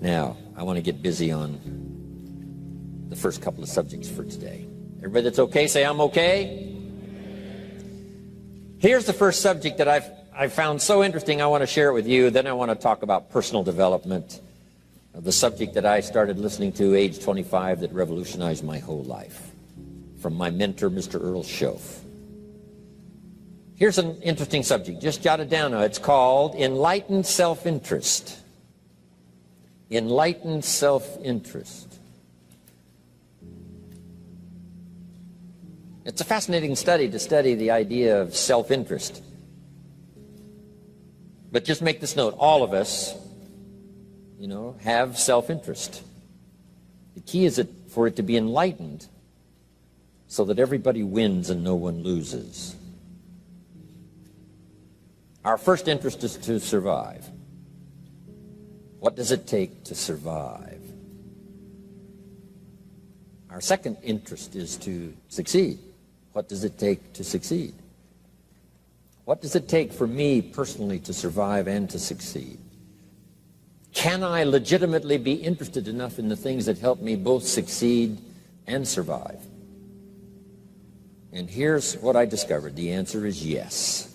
Now, I want to get busy on the first couple of subjects for today. Everybody that's okay, say I'm okay. Here's the first subject that I've found so interesting. I want to share it with you. Then I want to talk about personal development, the subject that I started listening to age 25 that revolutionized my whole life, from my mentor, Mr. Earl Schoaf. Here's an interesting subject. Just jot it down now. It's called enlightened self-interest. Enlightened self-interest. It's a fascinating study to study the idea of self-interest. But just make this note, all of us, have self-interest. The key is for it to be enlightened so that everybody wins and no one loses. Our first interest is to survive. What does it take to survive? Our second interest is to succeed. What does it take to succeed? What does it take for me personally to survive and to succeed? Can I legitimately be interested enough in the things that help me both succeed and survive? And here's what I discovered. The answer is yes.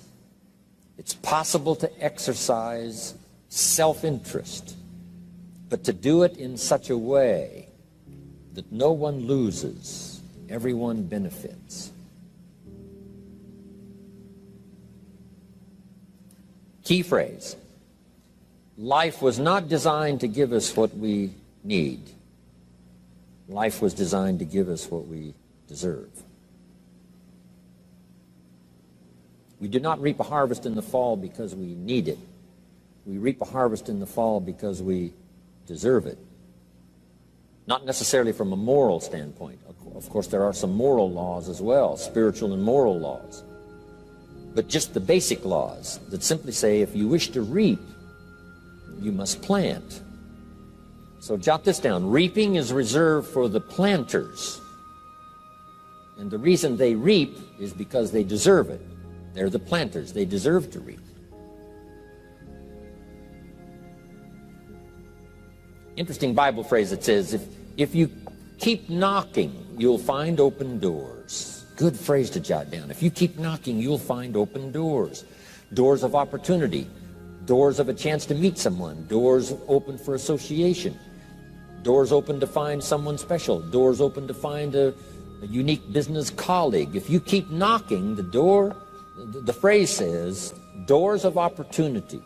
It's possible to exercise self-interest, but to do it in such a way that no one loses, everyone benefits. Key phrase. Life was not designed to give us what we need. Life was designed to give us what we deserve. We do not reap a harvest in the fall because we need it. We reap a harvest in the fall because we deserve it. Not necessarily from a moral standpoint. Of course, there are some moral laws as well, spiritual and moral laws. But just the basic laws that simply say if you wish to reap, you must plant. So jot this down. Reaping is reserved for the planters. And the reason they reap is because they deserve it. They're the planters. They deserve to reap. Interesting Bible phrase that says, if you keep knocking, you'll find open doors. Good phrase to jot down. If you keep knocking, you'll find open doors. Doors of opportunity. Doors of a chance to meet someone. Doors open for association. Doors open to find someone special. Doors open to find a unique business colleague. If you keep knocking, the phrase says, doors of opportunity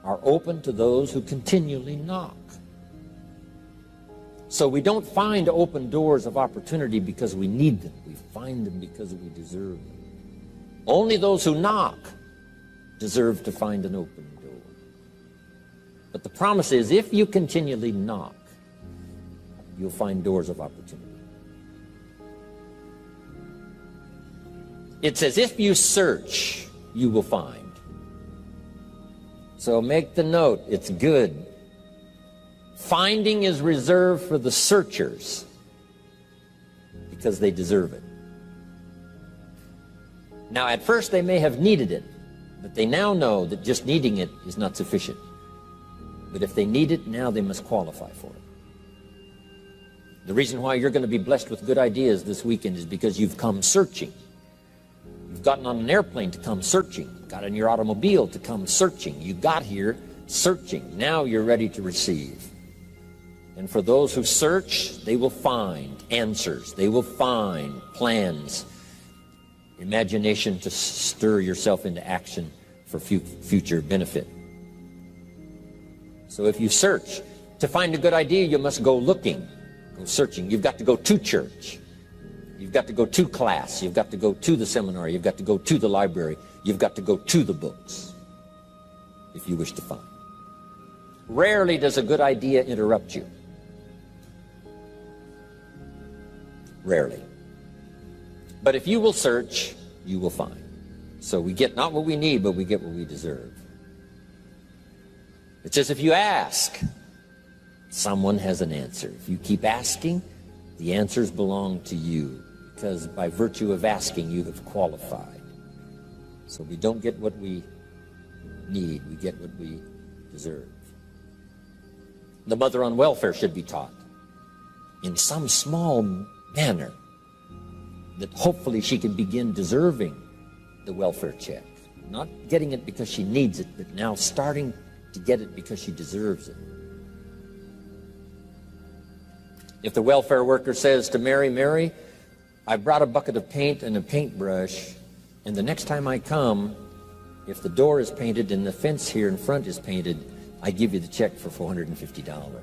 are open to those who continually knock. So we don't find open doors of opportunity because we need them. We find them because we deserve them. Only those who knock deserve to find an open door. But the promise is, if you continually knock, you'll find doors of opportunity. It says, if you search, you will find. So make the note, it's good. Finding is reserved for the searchers because they deserve it. Now, at first they may have needed it, but they now know that just needing it is not sufficient. But if they need it, now they must qualify for it. The reason why you're going to be blessed with good ideas this weekend is because you've come searching. You've gotten on an airplane to come searching. Got in your automobile to come searching. You got here searching. Now you're ready to receive. And for those who search, they will find answers. They will find plans, imagination to stir yourself into action for future benefit. So if you search, to find a good idea, you must go looking, go searching. You've got to go to church. You've got to go to class. You've got to go to the seminar. You've got to go to the library. You've got to go to the books if you wish to find. Rarely does a good idea interrupt you. Rarely. But if you will search, you will find. So we get not what we need, but we get what we deserve. It says if you ask, someone has an answer. If you keep asking, the answers belong to you, because by virtue of asking, you have qualified. So we don't get what we need, we get what we deserve. The mother on welfare should be taught in some small manner that hopefully she can begin deserving the welfare check. Not getting it because she needs it, but now starting to get it because she deserves it. If the welfare worker says to Mary, Mary, I brought a bucket of paint and a paintbrush, and the next time I come, if the door is painted and the fence here in front is painted, I give you the check for $450.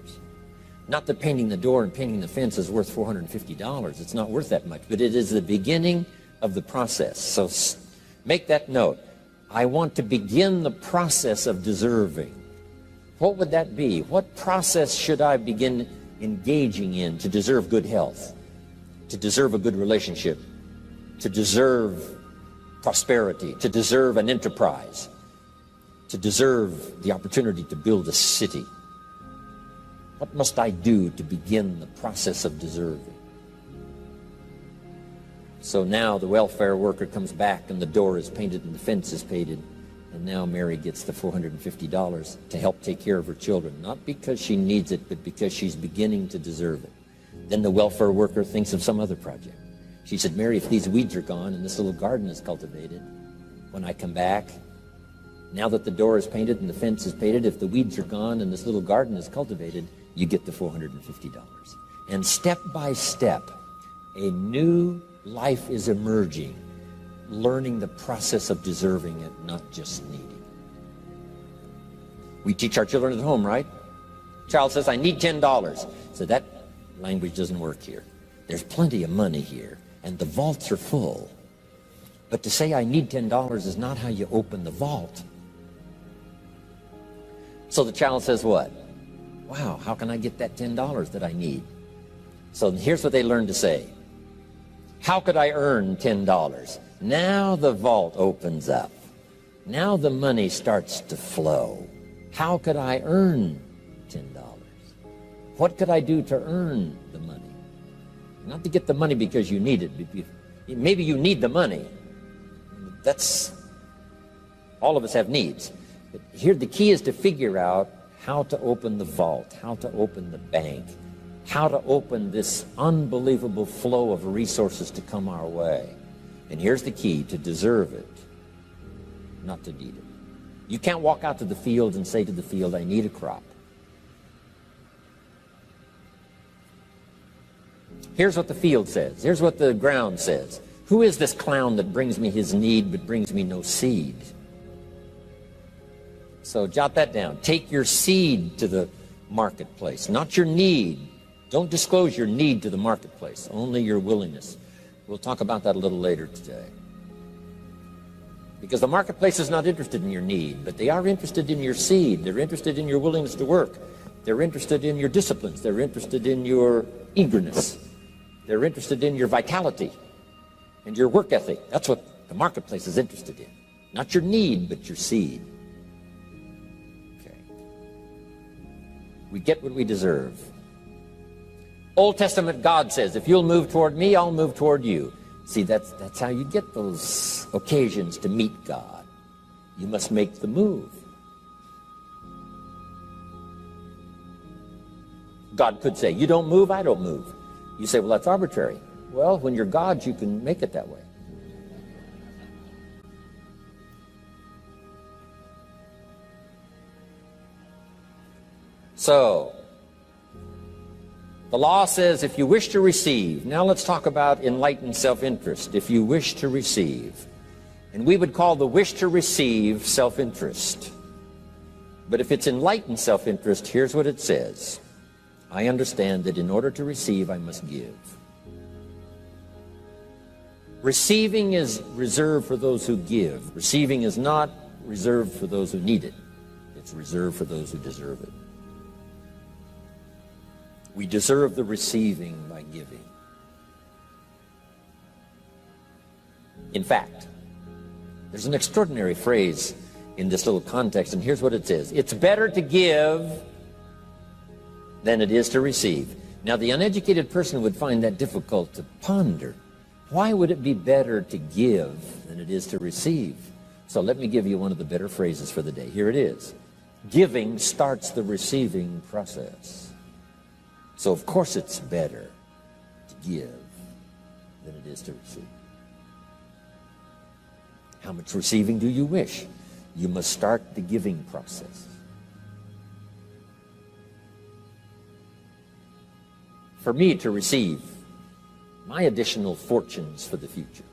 Not that painting the door and painting the fence is worth $450. It's not worth that much, but it is the beginning of the process. So make that note. I want to begin the process of deserving. What would that be? What process should I begin engaging in to deserve good health, to deserve a good relationship, to deserve prosperity, to deserve an enterprise, to deserve the opportunity to build a city? What must I do to begin the process of deserving? So now the welfare worker comes back and the door is painted and the fence is painted, and now Mary gets the $450 to help take care of her children, not because she needs it, but because she's beginning to deserve it. Then the welfare worker thinks of some other project. She said, Mary, if these weeds are gone and this little garden is cultivated, when I come back, now that the door is painted and the fence is painted, if the weeds are gone and this little garden is cultivated, you get the $450. And step by step, a new life is emerging, learning the process of deserving it, not just needing it. We teach our children at home, right? Child says, I need $10. So that language doesn't work here. There's plenty of money here, and the vaults are full. But to say I need $10 is not how you open the vault. So the child says what? Wow, how can I get that $10 that I need? So here's what they learn to say. How could I earn $10? Now the vault opens up. Now the money starts to flow. How could I earn $10? What could I do to earn the money? Not to get the money because you need it. Maybe you need the money. That's, all of us have needs. But here the key is to figure out how to open the vault, how to open the bank, how to open this unbelievable flow of resources to come our way. And here's the key: to deserve it, not to need it. You can't walk out to the field and say to the field, I need a crop. Here's what the field says. Here's what the ground says. Who is this clown that brings me his need but brings me no seed? So jot that down. Take your seed to the marketplace, not your need. Don't disclose your need to the marketplace, only your willingness. We'll talk about that a little later today. Because the marketplace is not interested in your need, but they are interested in your seed. They're interested in your willingness to work. They're interested in your disciplines. They're interested in your eagerness. They're interested in your vitality and your work ethic. That's what the marketplace is interested in. Not your need, but your seed. Okay. We get what we deserve. Old Testament God says, if you'll move toward me, I'll move toward you. See, that's how you get those occasions to meet God. You must make the move. God could say, you don't move, I don't move. You say, well, that's arbitrary. Well, when you're God, you can make it that way. So, the law says if you wish to receive. Now let's talk about enlightened self-interest. If you wish to receive. And we would call the wish to receive self-interest. But if it's enlightened self-interest, here's what it says. I understand that in order to receive, I must give. Receiving is reserved for those who give. Receiving is not reserved for those who need it. It's reserved for those who deserve it. We deserve the receiving by giving. In fact, there's an extraordinary phrase in this little context, and here's what it says. It's better to give than it is to receive. Now, the uneducated person would find that difficult to ponder. Why would it be better to give than it is to receive? So let me give you one of the better phrases for the day. Here it is. Giving starts the receiving process. So of course it's better to give than it is to receive. How much receiving do you wish? You must start the giving process. For me to receive my additional fortunes for the future,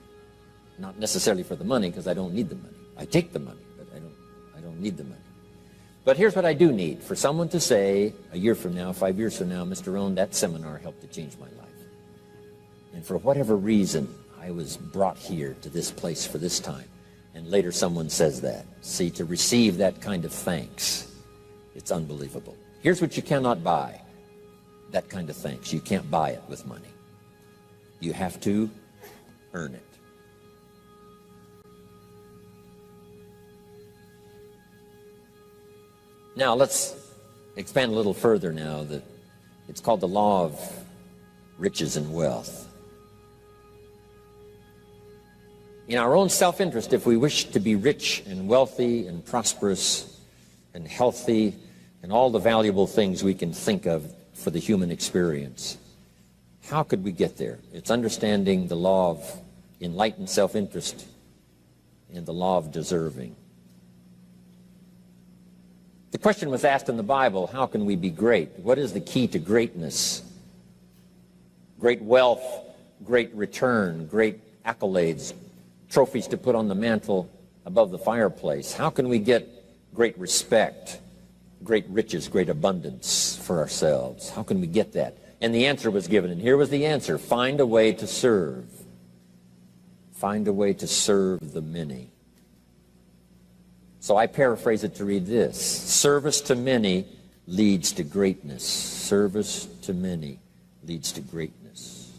not necessarily for the money, because I don't need the money. I take the money, but I don't need the money. But here's what I do need: for someone to say a year from now, 5 years from now, Mr. Rohn, that seminar helped to change my life. And for whatever reason, I was brought here to this place for this time. And later someone says that. See, to receive that kind of thanks, it's unbelievable. Here's what you cannot buy: that kind of thanks. You can't buy it with money. You have to earn it. Now let's expand a little further now. It's called the law of riches and wealth. In our own self-interest, if we wish to be rich and wealthy and prosperous and healthy and all the valuable things we can think of for the human experience, how could we get there? It's understanding the law of enlightened self-interest and the law of deserving. The question was asked in the Bible, how can we be great? What is the key to greatness? Great wealth, great return, great accolades, trophies to put on the mantle above the fireplace. How can we get great respect, great riches, great abundance for ourselves? How can we get that? And the answer was given, and here was the answer: find a way to serve. Find a way to serve the many. So I paraphrase it to read this: service to many leads to greatness. Service to many leads to greatness.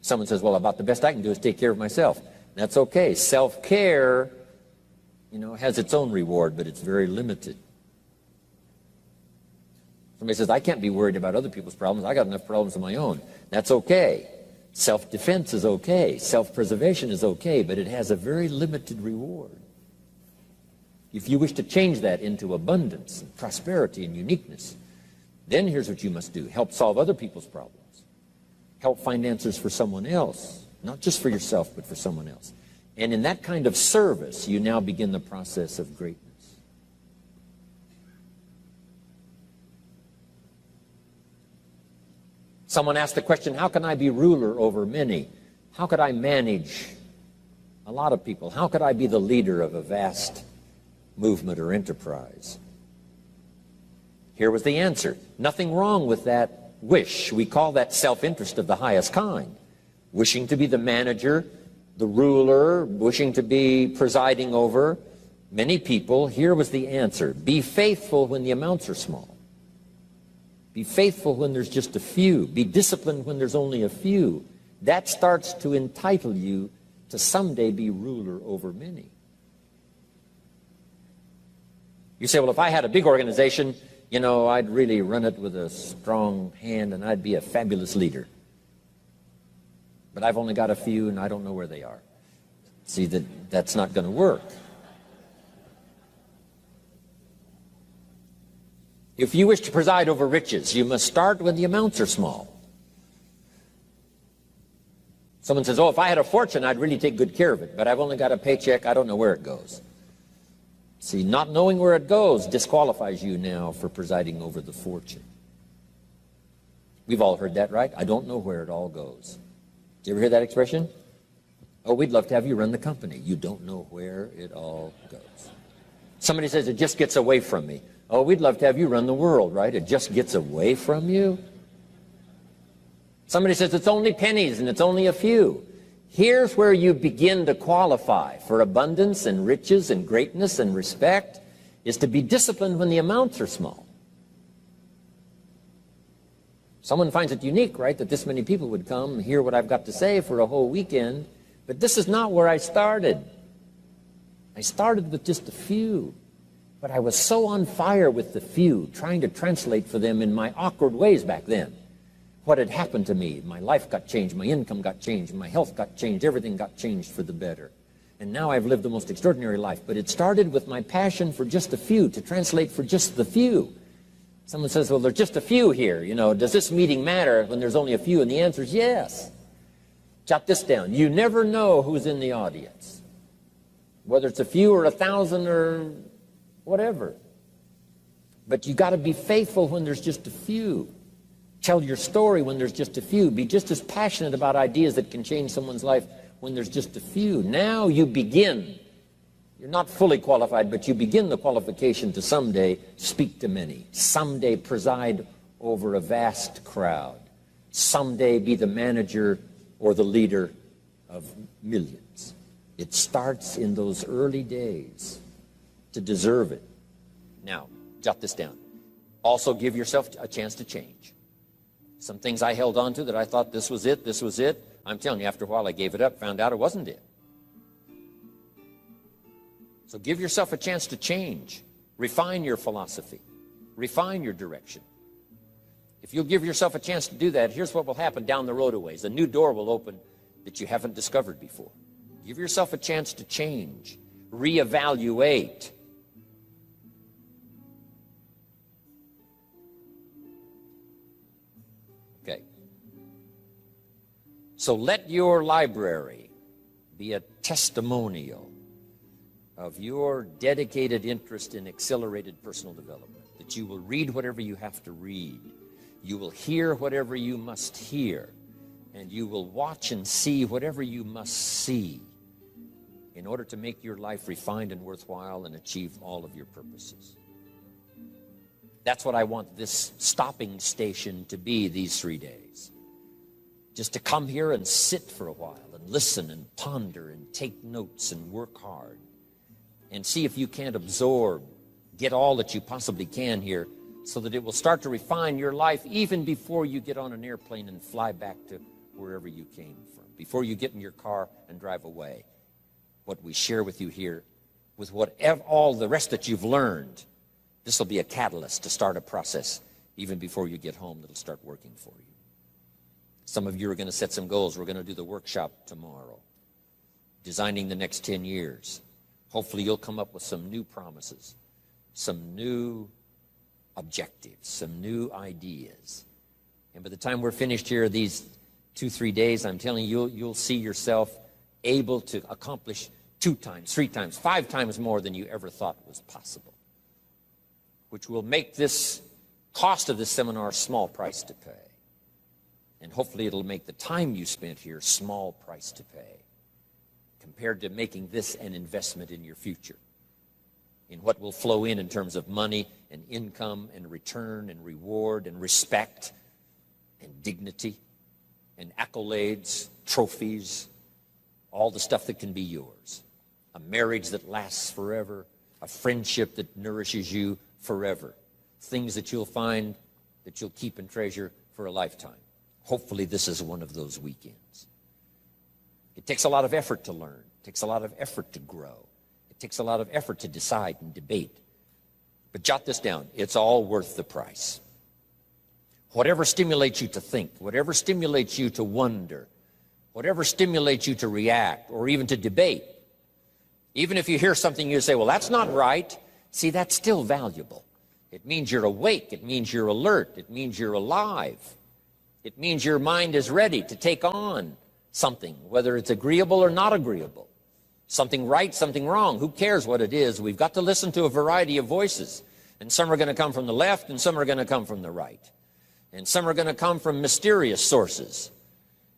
Someone says, well, about the best I can do is take care of myself. That's okay. Self-care, has its own reward, but it's very limited. Somebody says, I can't be worried about other people's problems. I got enough problems of my own. That's okay. Self-defense is okay. Self-preservation is okay, but it has a very limited reward. If you wish to change that into abundance and prosperity and uniqueness, then here's what you must do: help solve other people's problems. Help find answers for someone else, not just for yourself, but for someone else. And in that kind of service, you now begin the process of greatness. Someone asked the question, how can I be ruler over many? How could I manage a lot of people? How could I be the leader of a vast movement or enterprise? Here was the answer: nothing wrong with that wish. We call that self-interest of the highest kind. Wishing to be the manager, the ruler, wishing to be presiding over many people. Here was the answer: be faithful when the amounts are small. Be faithful when there's just a few. Be disciplined when there's only a few. That starts to entitle you to someday be ruler over many. You say, well, if I had a big organization, I'd really run it with a strong hand and I'd be a fabulous leader. But I've only got a few and I don't know where they are. See, that's not going to work. If you wish to preside over riches, you must start when the amounts are small. Someone says, oh, if I had a fortune, I'd really take good care of it, but I've only got a paycheck, I don't know where it goes. See, not knowing where it goes disqualifies you now for presiding over the fortune. We've all heard that, right? I don't know where it all goes. Did you ever hear that expression? Oh, we'd love to have you run the company. You don't know where it all goes. Somebody says, it just gets away from me. Oh, we'd love to have you run the world, right? It just gets away from you. Somebody says, it's only pennies and it's only a few. Here's where you begin to qualify for abundance and riches and greatness and respect, is to be disciplined when the amounts are small. Someone finds it unique, right, that this many people would come and hear what I've got to say for a whole weekend, but this is not where I started. I started with just a few, but I was so on fire with the few, trying to translate for them in my awkward ways back then what had happened to me. My life got changed, my income got changed, my health got changed, everything got changed for the better. And now I've lived the most extraordinary life. But it started with my passion for just a few, to translate for just the few. Someone says, well, there's just a few here. You know, does this meeting matter when there's only a few? And the answer is yes. Jot this down. You never know who's in the audience, whether it's a few or 1,000 or whatever. But you got to be faithful when there's just a few. Tell your story when there's just a few. Be just as passionate about ideas that can change someone's life when there's just a few. Now you begin. You're not fully qualified, but you begin the qualification to someday speak to many. Someday preside over a vast crowd. Someday be the manager or the leader of millions. It starts in those early days to deserve it. Now, jot this down. Also give yourself a chance to change. Some things I held on to that I thought this was it, this was it. I'm telling you, after a while I gave it up, found out it wasn't it. So give yourself a chance to change. Refine your philosophy. Refine your direction. If you'll give yourself a chance to do that, here's what will happen down the road a ways. A new door will open that you haven't discovered before. Give yourself a chance to change. Reevaluate. Okay. So let your library be a testimonial of your dedicated interest in accelerated personal development, that you will read whatever you have to read, you will hear whatever you must hear, and you will watch and see whatever you must see in order to make your life refined and worthwhile and achieve all of your purposes. That's what I want this stopping station to be these 3 days. Just to come here and sit for a while and listen and ponder and take notes and work hard and see if you can't absorb, get all that you possibly can here so that it will start to refine your life even before you get on an airplane and fly back to wherever you came from, before you get in your car and drive away. What we share with you here, with whatever, all the rest that you've learned, this will be a catalyst to start a process even before you get home that'll start working for you. Some of you are going to set some goals. We're going to do the workshop tomorrow, designing the next 10 years. Hopefully you'll come up with some new promises, some new objectives, some new ideas. And by the time we're finished here, these 2-3 days, I'm telling you, you'll see yourself able to accomplish 2 times, 3 times, 5 times more than you ever thought was possible, which will make this cost of this seminar a small price to pay. And hopefully it'll make the time you spent here small price to pay compared to making this an investment in your future, in what will flow in terms of money and income and return and reward and respect and dignity and accolades, trophies, all the stuff that can be yours. A marriage that lasts forever, a friendship that nourishes you forever, things that you'll find that you'll keep and treasure for a lifetime. Hopefully this is one of those weekends. It takes a lot of effort to learn. It takes a lot of effort to grow. It takes a lot of effort to decide and debate. But jot this down. It's all worth the price. Whatever stimulates you to think, whatever stimulates you to wonder, whatever stimulates you to react or even to debate, even if you hear something you say, well, that's not right, see, that's still valuable. It means you're awake. It means you're alert. It means you're alive. It means your mind is ready to take on something, whether it's agreeable or not agreeable. Something right, something wrong. Who cares what it is? We've got to listen to a variety of voices. And some are going to come from the left and some are going to come from the right. And some are going to come from mysterious sources.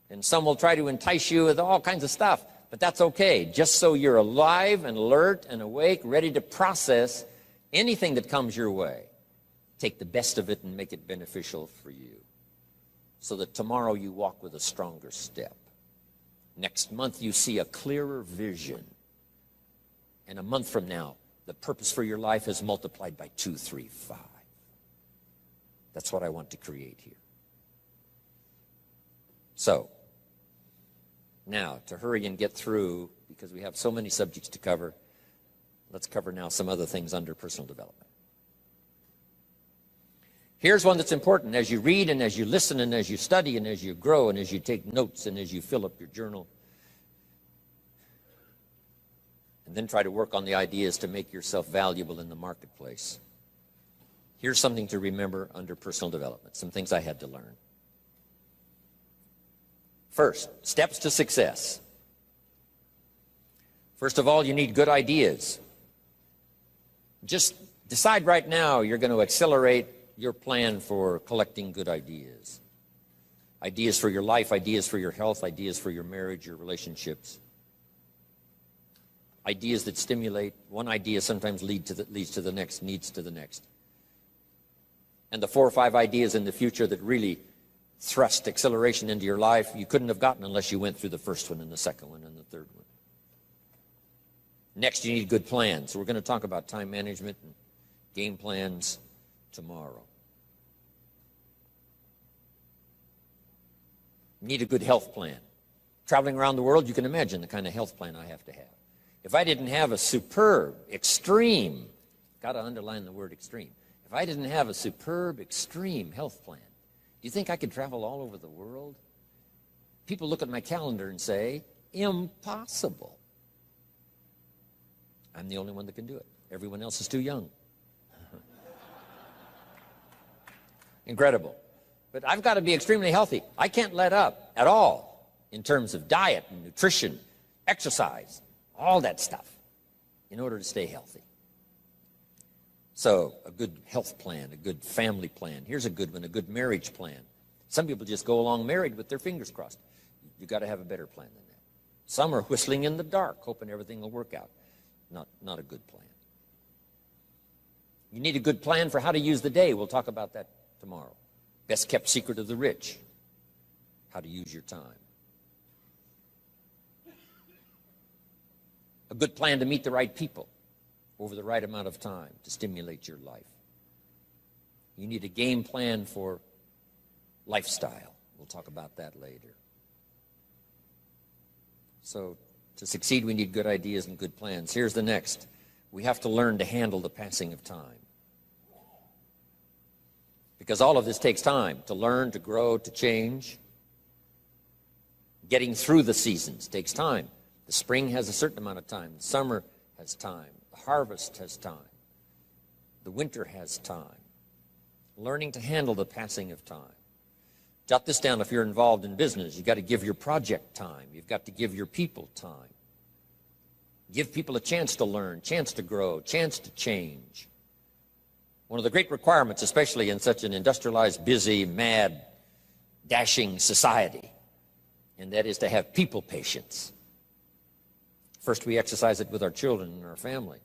And some will try to entice you with all kinds of stuff. But that's okay. Just so you're alive and alert and awake, ready to process anything that comes your way. Take the best of it and make it beneficial for you, so that tomorrow you walk with a stronger step. Next month you see a clearer vision. And a month from now, the purpose for your life is multiplied by 2, 3, 5. That's what I want to create here. So, now, to hurry and get through, because we have so many subjects to cover, let's cover now some other things under personal development. Here's one that's important as you read and as you listen and as you study and as you grow and as you take notes and as you fill up your journal. and then try to work on the ideas to make yourself valuable in the marketplace. Here's something to remember under personal development, some things I had to learn. First, steps to success. First of all, you need good ideas. Just decide right now you're going to accelerate your plan for collecting good ideas. Ideas for your life, ideas for your health, ideas for your marriage, your relationships. Ideas that stimulate. One idea sometimes leads to the next. And the 4 or 5 ideas in the future that really thrust acceleration into your life, you couldn't have gotten unless you went through the first one and the second one and the third one. Next, you need good plans. We're going to talk about time management and game plans tomorrow. You need a good health plan. Traveling around the world, you can imagine the kind of health plan I have to have. If I didn't have a superb, extreme, got to underline the word extreme, if I didn't have a superb, extreme health plan, do you think I could travel all over the world? People look at my calendar and say, impossible. I'm the only one that can do it. Everyone else is too young. Incredible. But I've got to be extremely healthy. I can't let up at all in terms of diet and nutrition, exercise, all that stuff in order to stay healthy. So a good health plan, a good family plan. Here's a good one, a good marriage plan. Some people just go along married with their fingers crossed. You've got to have a better plan than that. Some are whistling in the dark, hoping everything will work out. Not a good plan. You need a good plan for how to use the day. We'll talk about that tomorrow. Best kept secret of the rich, how to use your time. A good plan to meet the right people over the right amount of time to stimulate your life. You need a game plan for lifestyle. We'll talk about that later. So to succeed, we need good ideas and good plans. Here's the next. We have to learn to handle the passing of time. Because all of this takes time to learn, to grow, to change. Getting through the seasons takes time. The spring has a certain amount of time. The summer has time. The harvest has time. The winter has time. Learning to handle the passing of time. Jot this down if you're involved in business. You've got to give your project time. You've got to give your people time. Give people a chance to learn, chance to grow, chance to change. One of the great requirements, especially in such an industrialized, busy, mad, dashing society, and that is to have people patience. First, we exercise it with our children and our family.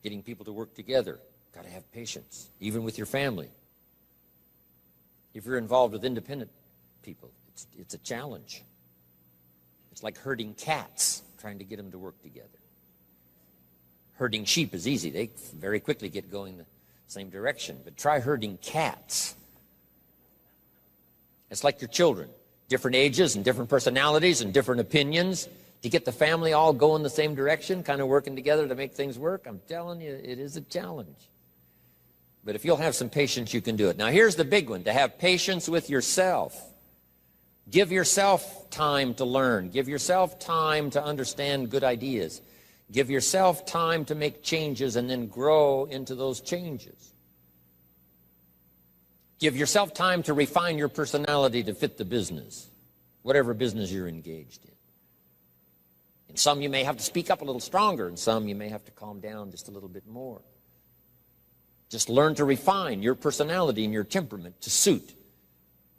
Getting people to work together, got to have patience, even with your family. If you're involved with independent people, it's a challenge. It's like herding cats, trying to get them to work together. Herding sheep is easy. They very quickly get going the same direction. But try herding cats. It's like your children. Different ages and different personalities and different opinions. To get the family all going the same direction, kind of working together to make things work, I'm telling you, it is a challenge. But if you'll have some patience, you can do it. Now, here's the big one, to have patience with yourself. Give yourself time to learn. Give yourself time to understand good ideas. Give yourself time to make changes and then grow into those changes. Give yourself time to refine your personality to fit the business, whatever business you're engaged in. In some, you may have to speak up a little stronger. In some, you may have to calm down just a little bit more. Just learn to refine your personality and your temperament to suit.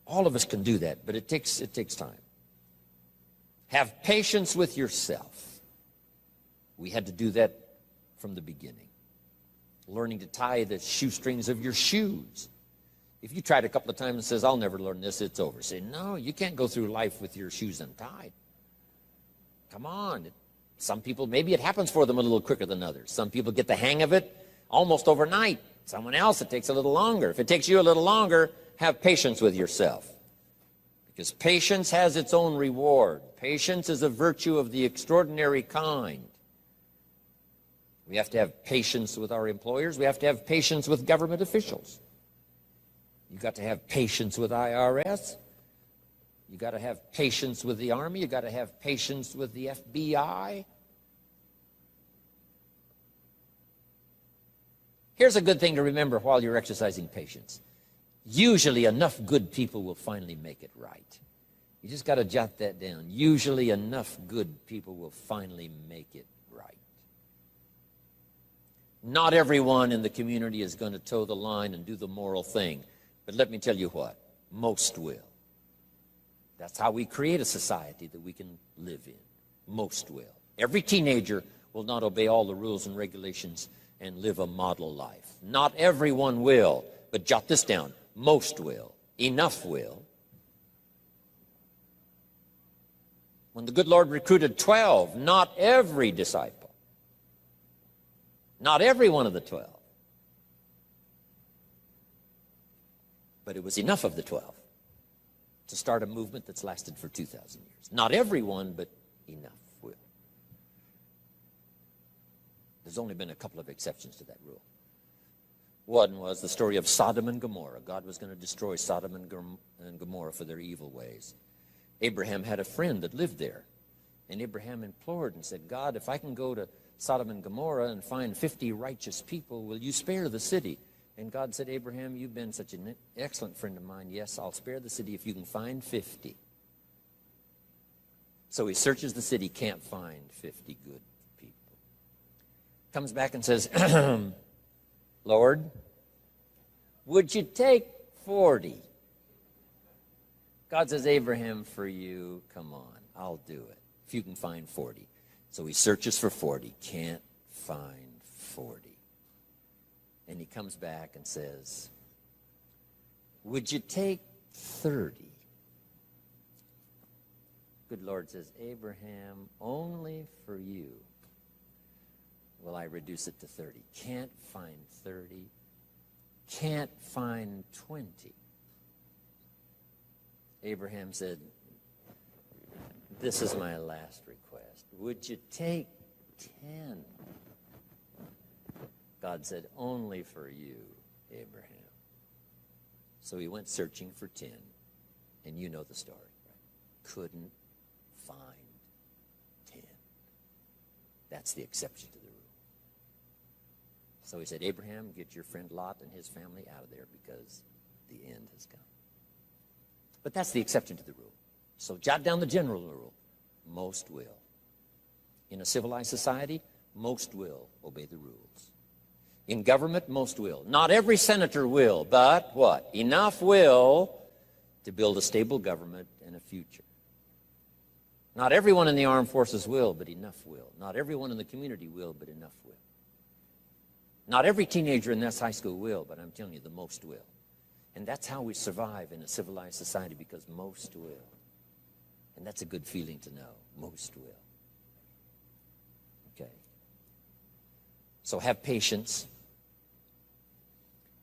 All of us can do that, but it takes time. Have patience with yourself. We had to do that from the beginning. Learning to tie the shoestrings of your shoes. If you tried a couple of times and says, I'll never learn this, it's over. Say, no, you can't go through life with your shoes untied. Come on. Some people, maybe it happens for them a little quicker than others. Some people get the hang of it almost overnight. Someone else, it takes a little longer. If it takes you a little longer, have patience with yourself. Because patience has its own reward. Patience is a virtue of the extraordinary kind. We have to have patience with our employers. We have to have patience with government officials. You've got to have patience with IRS. You've got to have patience with the Army. You've got to have patience with the FBI. Here's a good thing to remember while you're exercising patience. Usually enough good people will finally make it right. You just got to jot that down. Usually enough good people will finally make it right. Not everyone in the community is going to toe the line and do the moral thing. But let me tell you what, most will. That's how we create a society that we can live in. Most will. Every teenager will not obey all the rules and regulations and live a model life. Not everyone will, but jot this down. Most will. Enough will. When the good Lord recruited 12, not every disciple, not every one of the 12, but it was enough of the 12 to start a movement that's lasted for 2,000 years. Not everyone, but enough will. There's only been a couple of exceptions to that rule. One was the story of Sodom and Gomorrah. God was going to destroy Sodom and Gomorrah for their evil ways. Abraham had a friend that lived there. And Abraham implored and said, God, if I can go to Sodom and Gomorrah and find 50 righteous people, will you spare the city? And God said, Abraham, you've been such an excellent friend of mine. Yes, I'll spare the city if you can find 50. So he searches the city, can't find 50 good people. Comes back and says, Lord, would you take 40? God says, Abraham, for you, come on, I'll do it, if you can find 40. So he searches for 40, can't find 40. And he comes back and says, would you take 30? Good Lord says, Abraham, only for you will I reduce it to 30. Can't find 30. Can't find 20. Abraham said, this is my last request. Would you take 10? God said, only for you, Abraham. So he went searching for 10, and you know the story, right? Couldn't find 10. That's the exception to the rule. So he said, Abraham, get your friend Lot and his family out of there because the end has come. But that's the exception to the rule. So jot down the general rule. Most will. In a civilized society, most will obey the rules. In government, most will. Not every senator will, but what? Enough will to build a stable government and a future. Not everyone in the armed forces will, but enough will. Not everyone in the community will, but enough will. Not every teenager in this high school will, but I'm telling you, the most will. And that's how we survive in a civilized society, because most will. And that's a good feeling to know. Most will. Okay. So have patience.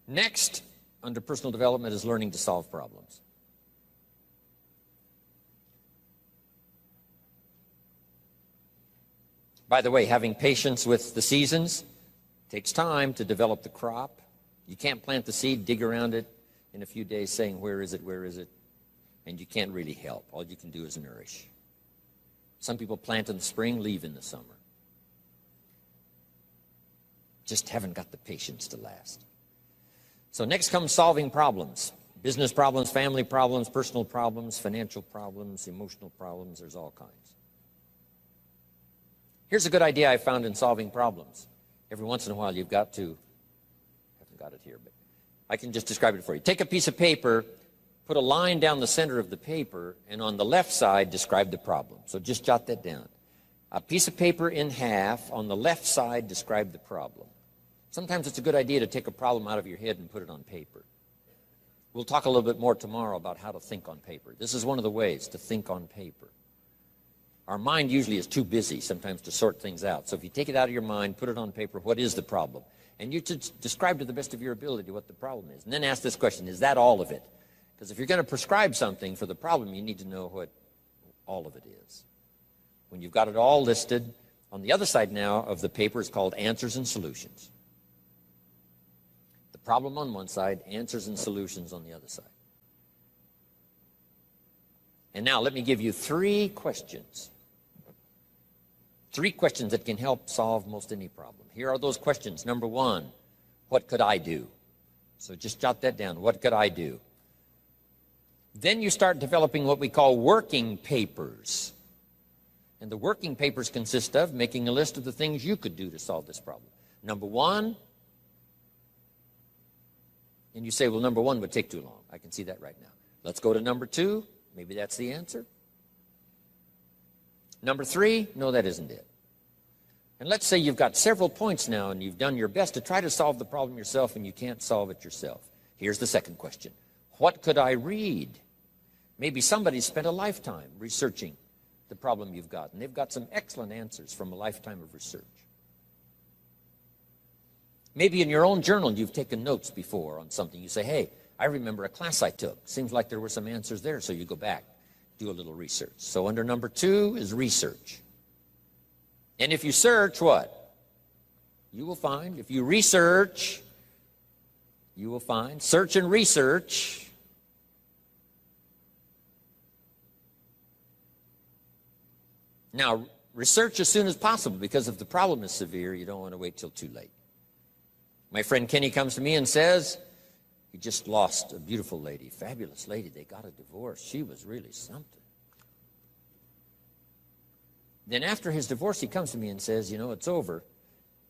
Next, under personal development, is learning to solve problems. By the way, having patience with the seasons takes time to develop the crop. You can't plant the seed, dig around it in a few days saying, where is it, where is it? And you can't really help. All you can do is nourish. Some people plant in the spring, leave in the summer. Just haven't got the patience to last. So next comes solving problems. Business problems, family problems, personal problems, financial problems, emotional problems. There's all kinds. Here's a good idea I found in solving problems. Every once in a while you've got to, I haven't got it here, but I can just describe it for you. Take a piece of paper, put a line down the center of the paper, and on the left side describe the problem. So just jot that down. A piece of paper in half, on the left side describe the problem. Sometimes it's a good idea to take a problem out of your head and put it on paper. We'll talk a little bit more tomorrow about how to think on paper. This is one of the ways to think on paper. Our mind usually is too busy sometimes to sort things out. So if you take it out of your mind, put it on paper, what is the problem? And you just describe to the best of your ability what the problem is. And then ask this question, is that all of it? Because if you're going to prescribe something for the problem, you need to know what all of it is. When you've got it all listed, on the other side now of the paper is called answers and solutions. The problem on one side, answers and solutions on the other side. And now let me give you 3 questions. 3 questions that can help solve most any problem. Here are those questions. Number 1, What could I do? So just jot that down. What could I do? Then you start developing what we call working papers. And the working papers consist of making a list of the things you could do to solve this problem. Number one, and you say, well, number one would take too long. I can see that right now. Let's go to number two. Maybe that's the answer. Number three, no, that isn't it. And let's say you've got several points now and you've done your best to try to solve the problem yourself and you can't solve it yourself. Here's the second question. What could I read? Maybe somebody spent a lifetime researching the problem you've got, and they've got some excellent answers from a lifetime of research. Maybe in your own journal you've taken notes before on something. You say, hey, I remember a class I took. Seems like there were some answers there, so you go back, do a little research. So under number two is research. And if you search, what? You will find. If you research, you will find. Search and research. Now, research as soon as possible, because if the problem is severe, you don't want to wait till too late. My friend Kenny comes to me and says, he just lost a beautiful lady, fabulous lady. They got a divorce. She was really something. Then after his divorce, he comes to me and says, you know, it's over.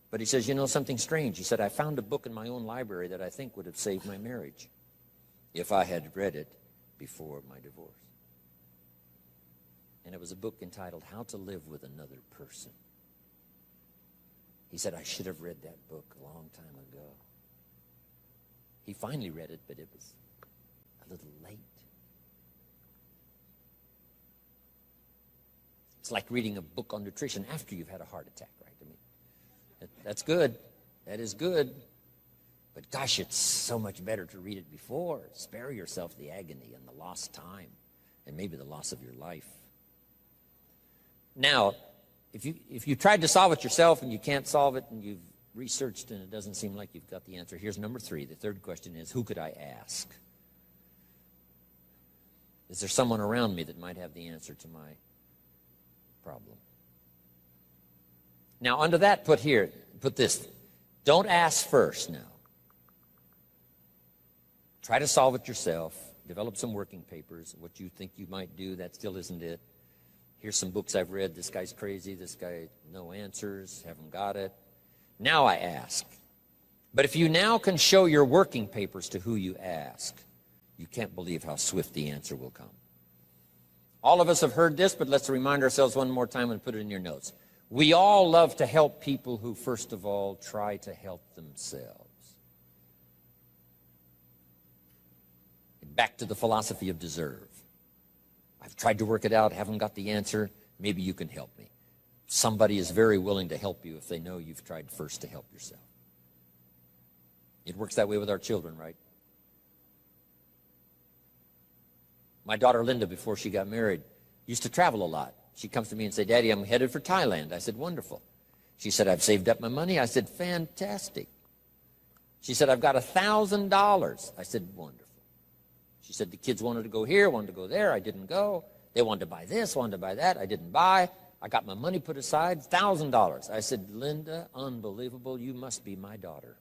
But he says, you know, something strange. He said, I found a book in my own library that I think would have saved my marriage if I had read it before my divorce. And it was a book entitled How to Live with Another Person. He said, I should have read that book a long time ago. He finally read it, but it was a little late. It's like reading a book on nutrition after you've had a heart attack, right? I mean, that's good. That is good. But gosh, it's so much better to read it before. Spare yourself the agony and the lost time and maybe the loss of your life. Now, if you tried to solve it yourself and you can't solve it and you've researched and it doesn't seem like you've got the answer, here's number three. The third question is, who could I ask? Is there someone around me that might have the answer to my problem? Now, under that, put this. Don't ask first now. Try to solve it yourself. Develop some working papers. What you think you might do, that still isn't it. Here's some books I've read. This guy's crazy. This guy, no answers, haven't got it. Now I ask. But if you now can show your working papers to who you ask, you can't believe how swift the answer will come. All of us have heard this, but let's remind ourselves one more time and put it in your notes. We all love to help people who, first of all, try to help themselves. Back to the philosophy of deserve. I've tried to work it out, haven't got the answer. Maybe you can help me. Somebody is very willing to help you if they know you've tried first to help yourself. It works that way with our children, right? My daughter Linda, before she got married, used to travel a lot. She comes to me and said, Daddy, I'm headed for Thailand. I said, wonderful. She said, I've saved up my money. I said, fantastic. She said, I've got $1,000. I said, wonderful. She said, the kids wanted to go here, wanted to go there. I didn't go. They wanted to buy this, wanted to buy that. I didn't buy. I got my money put aside, $1,000. I said, Linda, unbelievable. You must be my daughter.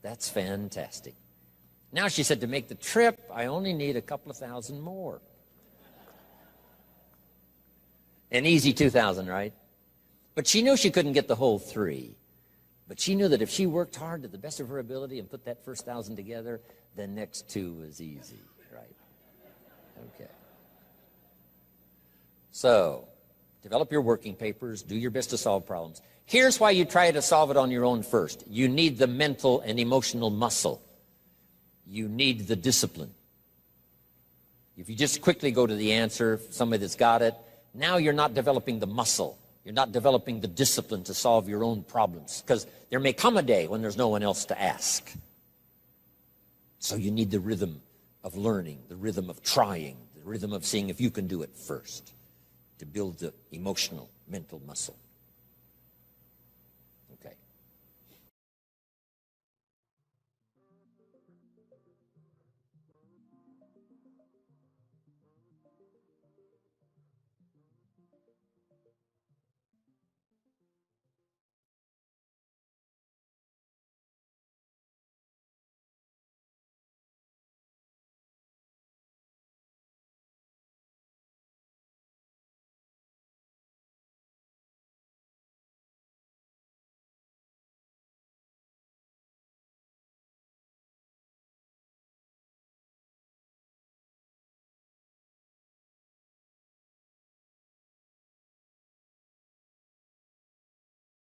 That's fantastic. Now she said, to make the trip, I only need a couple of thousand more. An easy 2,000, right? But she knew she couldn't get the whole 3. But she knew that if she worked hard to the best of her ability and put that first 1,000 together, the next 2 was easy, right? Okay. So, develop your working papers. Do your best to solve problems. Here's why you try to solve it on your own first. You need the mental and emotional muscle. You need the discipline. If you just quickly go to the answer, somebody that's got it, now you're not developing the muscle. You're not developing the discipline to solve your own problems, because there may come a day when there's no one else to ask. So you need the rhythm of learning, the rhythm of trying, the rhythm of seeing if you can do it first to build the emotional, mental muscle.